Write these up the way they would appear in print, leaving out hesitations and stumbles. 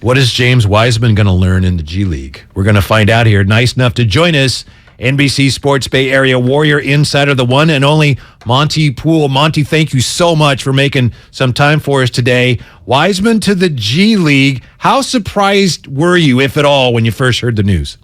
What is James Wiseman going to learn in the G League? We're going to find out here. Nice enough to join us, NBC Sports Bay Area Warrior Insider, the one and only Monte Poole. Monte, thank you so much for making some time for us today. Wiseman to the G League. How surprised were you, if at all, when you first heard the news?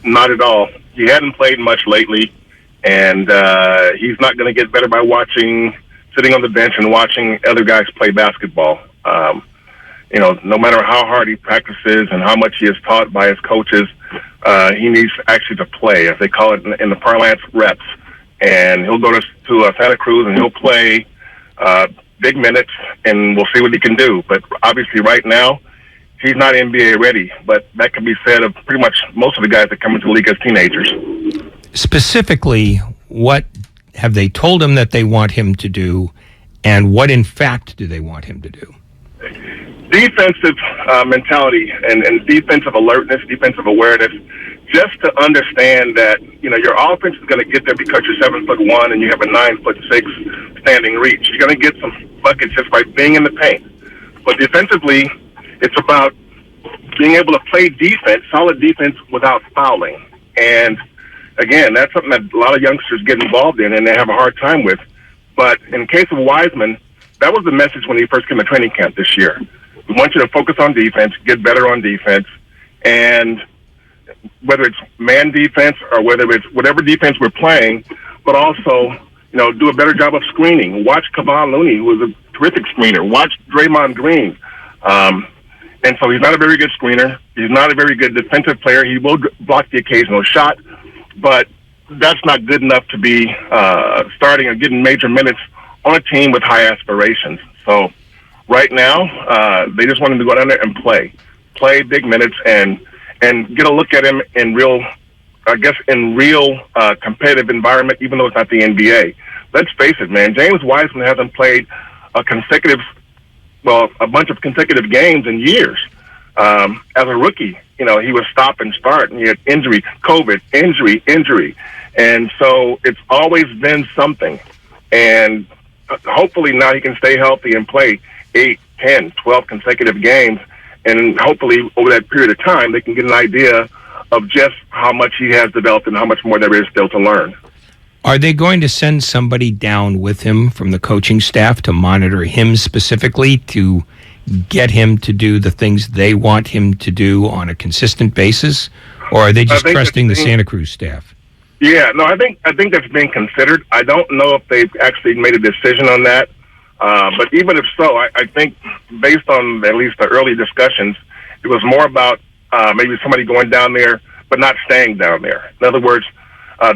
Not at all. He hadn't played much lately, and he's not going to get better by sitting on the bench and watching other guys play basketball. No matter how hard he practices and how much he is taught by his coaches, he needs actually to play, as they call it in the parlance, reps. And he'll go to Santa Cruz and he'll play big minutes, and we'll see what he can do. But obviously right now, he's not NBA ready. But that can be said of pretty much most of the guys that come into the league as teenagers. Specifically, what have they told him that they want him to do, and what in fact do they want him to do? Defensive mentality and defensive alertness, defensive awareness, just to understand that, your offense is going to get there because you're 7'1" and you have a 9'6" standing reach. You're going to get some buckets just by being in the paint. But defensively, it's about being able to play defense, solid defense, without fouling. And again, that's something that a lot of youngsters get involved in and they have a hard time with. But in the case of Wiseman, that was the message when he first came to training camp this year. We want you to focus on defense, get better on defense, and whether it's man defense or whether it's whatever defense we're playing, but also, do a better job of screening. Watch Kevon Looney, who was a terrific screener. Watch Draymond Green. And so he's not a very good screener. He's not a very good defensive player. He will block the occasional shot, but that's not good enough to be starting or getting major minutes on a team with high aspirations. So right now, they just want him to go down there and play big minutes and get a look at him in real competitive environment, even though it's not the NBA. Let's face it, man. James Wiseman hasn't played a bunch of consecutive games in years. As a rookie, he was stop and start, and he had injury, COVID, injury. And so it's always been something. And hopefully now he can stay healthy and play 8, 10, 12 consecutive games. And hopefully over that period of time, they can get an idea of just how much he has developed and how much more there is still to learn. Are they going to send somebody down with him from the coaching staff to monitor him specifically, to get him to do the things they want him to do on a consistent basis? Or are they just trusting the Santa Cruz staff? Yeah, no, I think that's being considered. I don't know if they've actually made a decision on that. But even if so, I think based on at least the early discussions, it was more about maybe somebody going down there but not staying down there. In other words,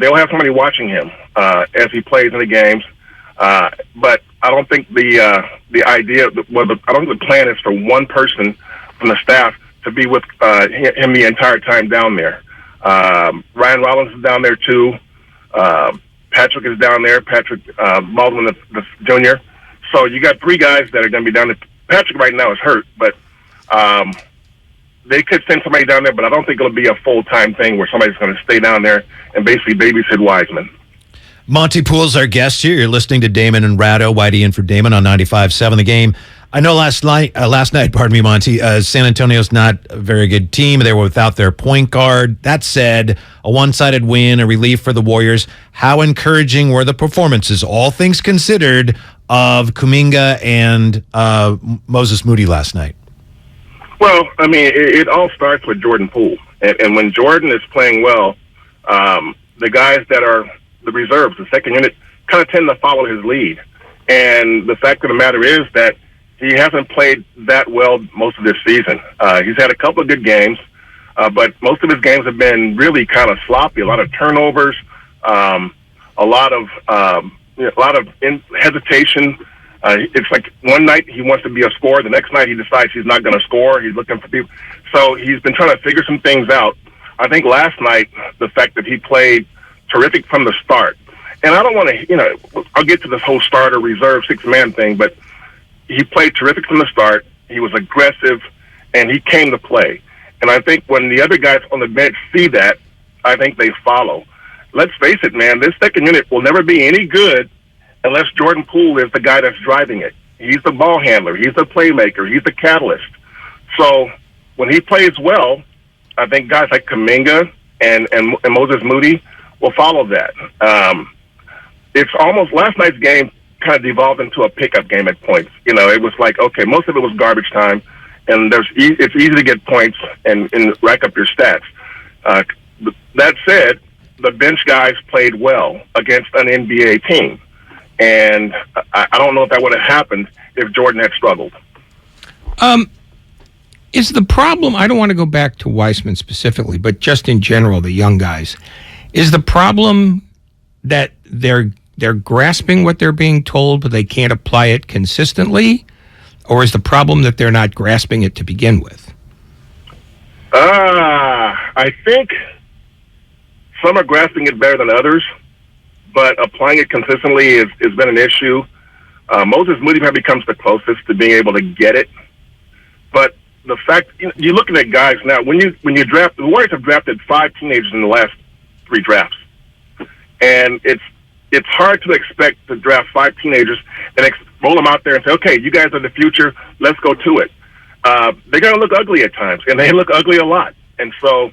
they'll have somebody watching him as he plays in the games. But I don't think the idea, I don't think the plan is for one person from the staff to be with him the entire time down there. Ryan Rollins is down there too. Patrick is down there. Patrick Baldwin, the junior. So you got 3 guys that are going to be down there. Patrick right now is hurt, but they could send somebody down there, but I don't think it'll be a full-time thing where somebody's going to stay down there and basically babysit Wiseman. Monte Poole's our guest here. You're listening to Damon and Ratto, Whitey in for Damon on 95.7 The Game. I know last night, Monte, San Antonio's not a very good team. They were without their point guard. That said, a one-sided win, a relief for the Warriors. How encouraging were the performances, all things considered, of Kuminga and Moses Moody last night? Well, I mean, it all starts with Jordan Poole. And when Jordan is playing well, the guys that are the reserves, the second unit, kind of tend to follow his lead. And the fact of the matter is that he hasn't played that well most of this season. He's had a couple of good games, but most of his games have been really kind of sloppy, a lot of turnovers, a lot of hesitation. It's like one night he wants to be a scorer, the next night he decides he's not going to score. He's looking for people. So he's been trying to figure some things out. I think last night, the fact that he played terrific from the start, and I don't want to, I'll get to this whole starter reserve 6-man thing, but he played terrific from the start. He was aggressive, and he came to play. And I think when the other guys on the bench see that, I think they follow. Let's face it, man, this second unit will never be any good unless Jordan Poole is the guy that's driving it. He's the ball handler. He's the playmaker. He's the catalyst. So when he plays well, I think guys like Kuminga and Moses Moody will follow that. It's almost last night's game kind of devolved into a pickup game at points. It was like, okay, most of it was garbage time, and it's easy to get points and rack up your stats. That said, the bench guys played well against an NBA team, and I don't know if that would have happened if Jordan had struggled. Is the problem, I don't want to go back to Wiseman specifically, but just in general, the young guys, is the problem that they're grasping what they're being told, but they can't apply it consistently? Or is the problem that they're not grasping it to begin with? I think some are grasping it better than others, but applying it consistently has been an issue. Moses Moody probably comes the closest to being able to get it. But the fact, you're looking at guys now, when you draft, the Warriors have drafted 5 teenagers in the last 3 drafts. And it's hard to expect to draft 5 teenagers and roll them out there and say, okay, you guys are the future, let's go to it. They're going to look ugly at times, and they look ugly a lot. And so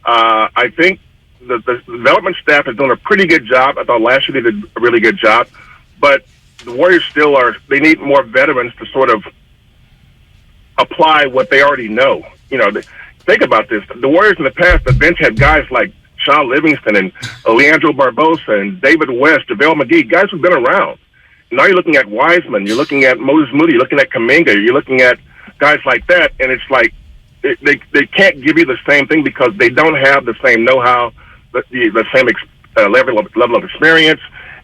I think the development staff is doing a pretty good job. I thought last year they did a really good job. But the Warriors still they need more veterans to sort of apply what they already know. Think about this. The Warriors in the past, the bench had guys like Sean Livingston and Leandro Barbosa and David West, JaVale McGee, guys who've been around. Now you're looking at Wiseman, you're looking at Moses Moody, you're looking at Kuminga, you're looking at guys like that, and it's like they can't give you the same thing because they don't have the same know-how, the same level of experience,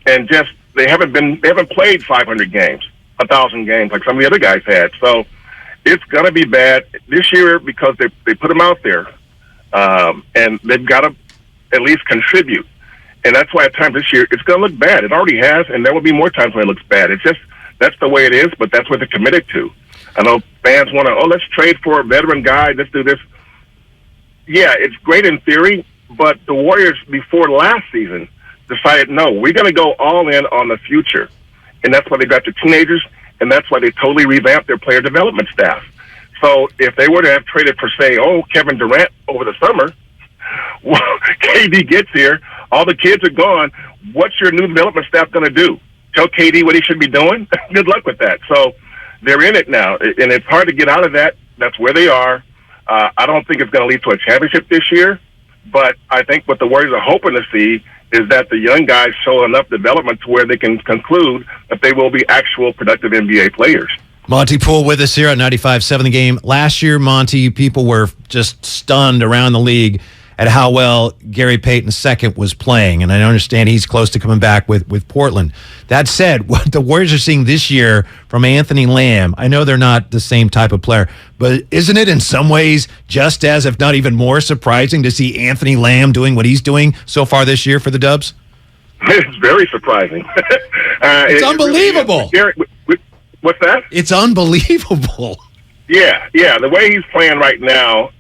and just they haven't played 500 games, 1,000 games like some of the other guys had. So it's going to be bad this year because they put them out there, and they've got to at least contribute. And that's why at times this year it's going to look bad. It already has, and there will be more times when it looks bad. It's just that's the way it is, but that's what they're committed to. I know fans want to, let's trade for a veteran guy, let's do this. Yeah, it's great in theory, but the Warriors before last season decided, no, we're going to go all in on the future. And that's why they got the teenagers, and that's why they totally revamped their player development staff. So if they were to have traded for, say, Kevin Durant over the summer, well, KD gets here, all the kids are gone, what's your new development staff going to do? Tell KD what he should be doing? Good luck with that. So they're in it now, and it's hard to get out of that. That's where they are. I don't think it's going to lead to a championship this year, but I think what the Warriors are hoping to see is that the young guys show enough development to where they can conclude that they will be actual productive NBA players. Monte Poole with us here on 95.7 The Game. Last year, Monte, people were just stunned around the league at how well Gary Payton II was playing, and I understand he's close to coming back with Portland. That said, what the Warriors are seeing this year from Anthony Lamb, I know they're not the same type of player, but isn't it in some ways just as, if not even more, surprising to see Anthony Lamb doing what he's doing so far this year for the Dubs? It's very surprising. It's unbelievable. Gary, what's that? It's unbelievable. Yeah. The way he's playing right now,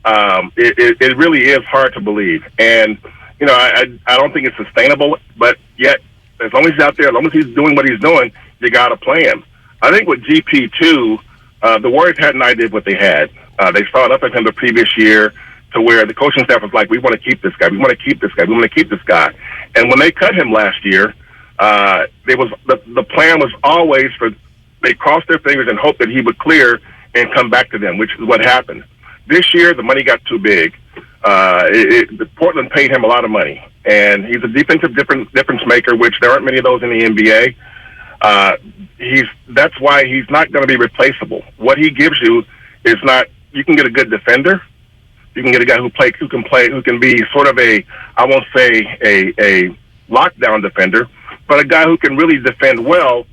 it really is hard to believe. And, I don't think it's sustainable, but yet, as long as he's out there, as long as he's doing what he's doing, you got to play him. I think with GP2, the Warriors had an idea of what they had. They started up with him the previous year to where the coaching staff was like, we want to keep this guy, we want to keep this guy, we want to keep this guy. And when they cut him last year, the plan was always they crossed their fingers and hoped that he would clear and come back to them, which is what happened. This year, the money got too big. Portland paid him a lot of money, and he's a defensive difference maker, which there aren't many of those in the NBA. That's why he's not going to be replaceable. What he gives you is not. You can get a good defender. You can get a guy who can be sort of I won't say a lockdown defender, but a guy who can really defend well.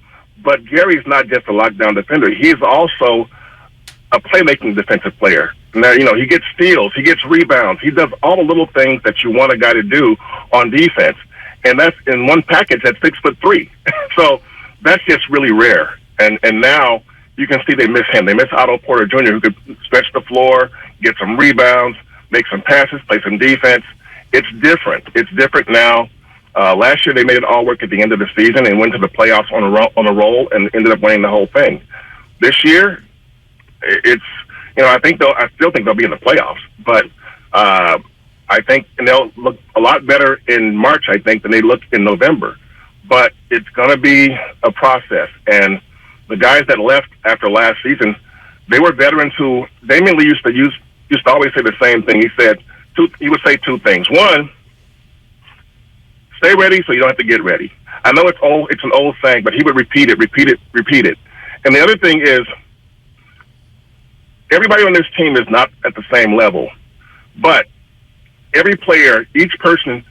But Gary's not just a lockdown defender. He's also a playmaking defensive player. Now, he gets steals, he gets rebounds, he does all the little things that you want a guy to do on defense. And that's in one package at 6'3". So that's just really rare. And now you can see they miss him. They miss Otto Porter Jr., who could stretch the floor, get some rebounds, make some passes, play some defense. It's different. It's different now. Last year they made it all work at the end of the season and went to the playoffs on a roll and ended up winning the whole thing. This year, it's I still think they'll be in the playoffs, but I think they'll look a lot better in March, I think, than they looked in November. But it's going to be a process. And the guys that left after last season, they were veterans who Damian Lee used to always say the same thing. He would say two things. One, stay ready so you don't have to get ready. I know it's an old saying, but he would repeat it. And the other thing is, everybody on this team is not at the same level, but every player, each person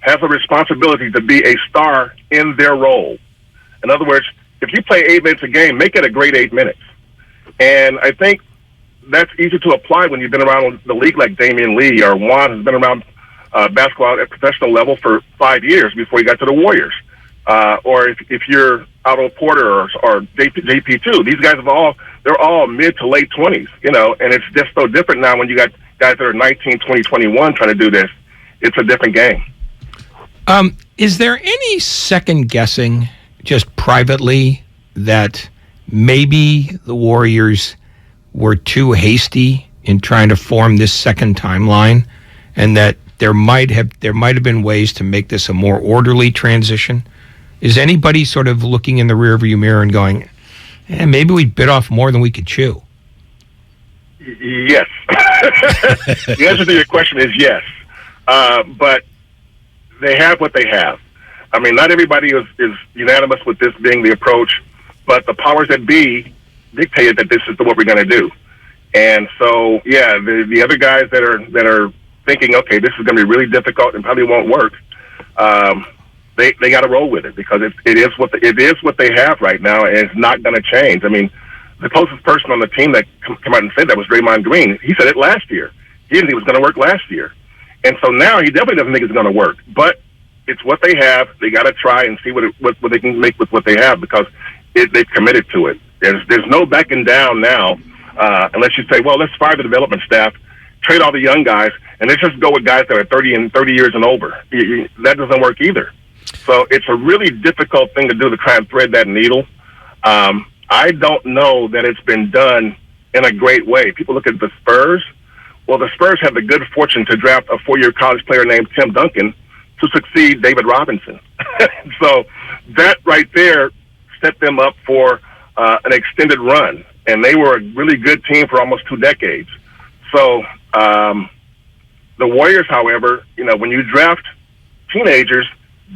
has a responsibility to be a star in their role. In other words, if you play 8 minutes a game, make it a great 8 minutes. And I think that's easy to apply when you've been around the league like Damian Lee or Juan has been around basketball at professional level for 5 years before he got to the Warriors. Or if you're Otto Porter or JP2, these guys they're all mid to late 20s, and it's just so different now when you got guys that are 19, 20, 21 trying to do this. It's a different game. Is there any second guessing just privately that maybe the Warriors were too hasty in trying to form this second timeline, and that there might have been ways to make this a more orderly transition? Is anybody sort of looking in the rearview mirror and going, maybe we bit off more than we could chew? Yes. The answer to your question is yes. But they have what they have. I mean, not everybody is unanimous with this being the approach, but the powers that be dictated that this is what we're going to do. And so, yeah, the other guys that are thinking, okay, this is going to be really difficult and probably won't work, they got to roll with it because it is what they have right now, and it's not going to change. I mean, the closest person on the team that came out and said that was Draymond Green. He said it last year. He didn't think it was going to work last year. And so now he definitely doesn't think it's going to work. But it's what they have. They got to try and see what they can make with what they have because they've committed to it. There's no backing down now unless you say, well, let's fire the development staff, trade all the young guys, and let's just go with guys that are 30 years and over. That doesn't work either. So it's a really difficult thing to do to try and thread that needle. I don't know that it's been done in a great way. People look at the Spurs. Well, the Spurs have the good fortune to draft a 4-year college player named Tim Duncan to succeed David Robinson. So that right there set them up for an extended run. And they were a really good team for almost 2 decades. So the Warriors, however, when you draft teenagers,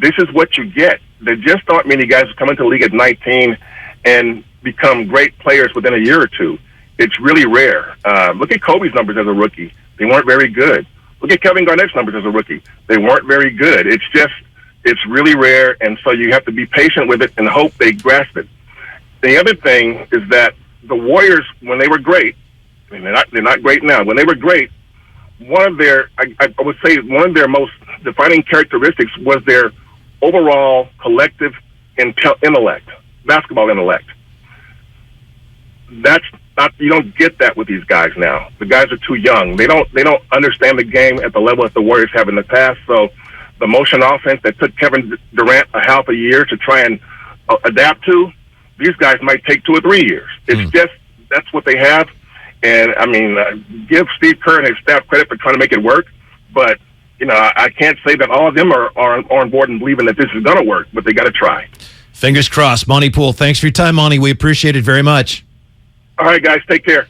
this is what you get. There just aren't many guys who come into the league at 19 and become great players within a year or two. It's really rare. Look at Kobe's numbers as a rookie. They weren't very good. Look at Kevin Garnett's numbers as a rookie. They weren't very good. It's really rare, and so you have to be patient with it and hope they grasp it. The other thing is that the Warriors, when they were great, I mean, they're not great now. When they were great, I would say one of their most defining characteristics was their overall collective intellect, basketball intellect. You don't get that with these guys now. The guys are too young. They don't understand the game at the level that the Warriors have in the past. So the motion offense that took Kevin Durant a half a year to try and adapt to, these guys might take 2 or 3 years. It's just that's what they have. And I mean, give Steve Kerr and his staff credit for trying to make it work. But I can't say that all of them are on board and believing that this is going to work. But they got to try. Fingers crossed. Monte Poole, thanks for your time, Monte. We appreciate it very much. All right, guys, take care.